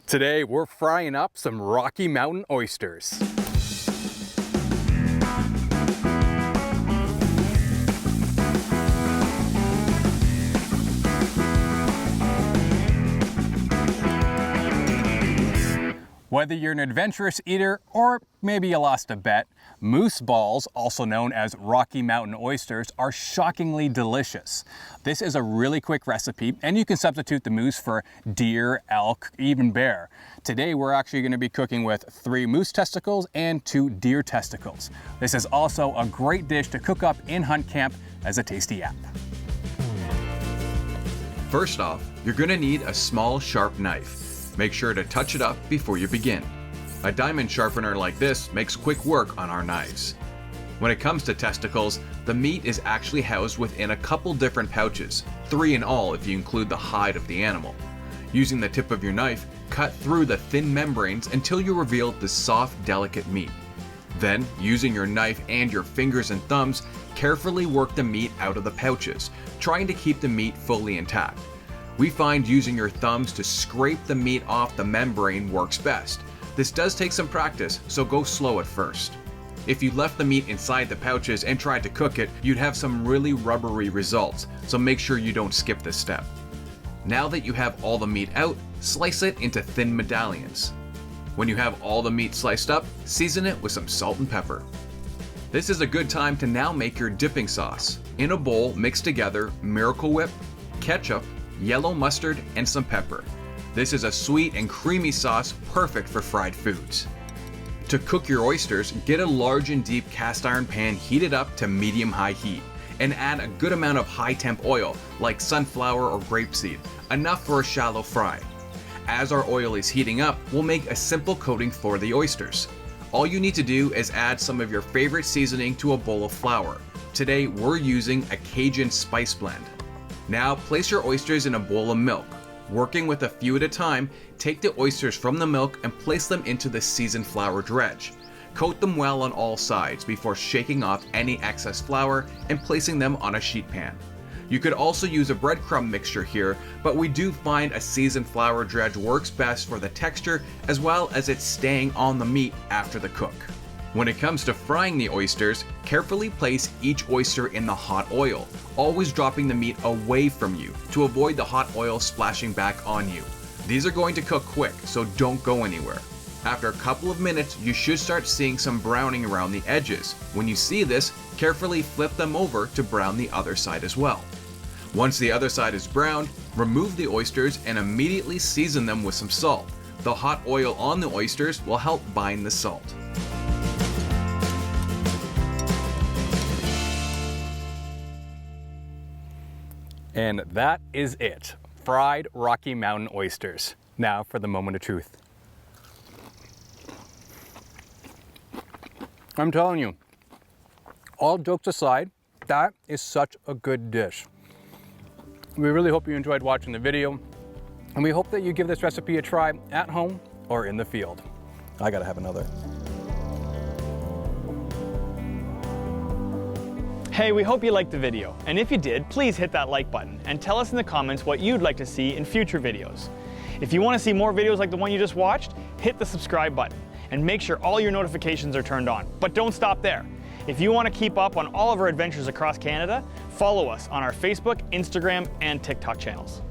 Today we're frying up some Rocky Mountain oysters. Whether you're an adventurous eater or maybe you lost a bet, moose balls, also known as Rocky Mountain oysters, are shockingly delicious. This is a really quick recipe, and you can substitute the moose for deer, elk, even bear. Today we're actually going to be cooking with 3 moose testicles and 2 deer testicles. This is also a great dish to cook up in hunt camp as a tasty app. First off, you're going to need a small sharp knife. Make sure to touch it up before you begin. A diamond sharpener like this makes quick work on our knives. When it comes to testicles, the meat is actually housed within a couple different pouches, 3 in all if you include the hide of the animal. Using the tip of your knife, cut through the thin membranes until you reveal the soft, delicate meat. Then, using your knife and your fingers and thumbs, carefully work the meat out of the pouches, trying to keep the meat fully intact. We find using your thumbs to scrape the meat off the membrane works best. This does take some practice, so go slow at first. If you left the meat inside the pouches and tried to cook it, you'd have some really rubbery results, so make sure you don't skip this step. Now that you have all the meat out, slice it into thin medallions. When you have all the meat sliced up, season it with some salt and pepper. This is a good time to now make your dipping sauce. In a bowl, mix together Miracle Whip, ketchup, yellow mustard, and some pepper. This is a sweet and creamy sauce perfect for fried foods. To cook your oysters, get a large and deep cast iron pan heated up to medium-high heat, and add a good amount of high-temp oil like sunflower or grapeseed, enough for a shallow fry. As our oil is heating up, we'll make a simple coating for the oysters. All you need to do is add some of your favorite seasoning to a bowl of flour. Today we're using a Cajun spice blend. Now place your oysters in a bowl of milk. Working with a few at a time, take the oysters from the milk and place them into the seasoned flour dredge. Coat them well on all sides before shaking off any excess flour and placing them on a sheet pan. You could also use a breadcrumb mixture here, but we do find a seasoned flour dredge works best for the texture as well as it staying on the meat after the cook. When it comes to frying the oysters, carefully place each oyster in the hot oil, always dropping the meat away from you to avoid the hot oil splashing back on you. These are going to cook quick, so don't go anywhere. After a couple of minutes, you should start seeing some browning around the edges. When you see this, carefully flip them over to brown the other side as well. Once the other side is browned, remove the oysters and immediately season them with some salt. The hot oil on the oysters will help bind the salt. And that is it. Fried Rocky Mountain oysters. Now for the moment of truth. I'm telling you, all jokes aside, that is such a good dish. We really hope you enjoyed watching the video, and we hope that you give this recipe a try at home or in the field. I gotta have another. Hey, we hope you liked the video, and if you did, please hit that like button and tell us in the comments what you'd like to see in future videos. If you want to see more videos like the one you just watched, hit the subscribe button and make sure all your notifications are turned on. But don't stop there. If you want to keep up on all of our adventures across Canada, follow us on our Facebook, Instagram, and TikTok channels.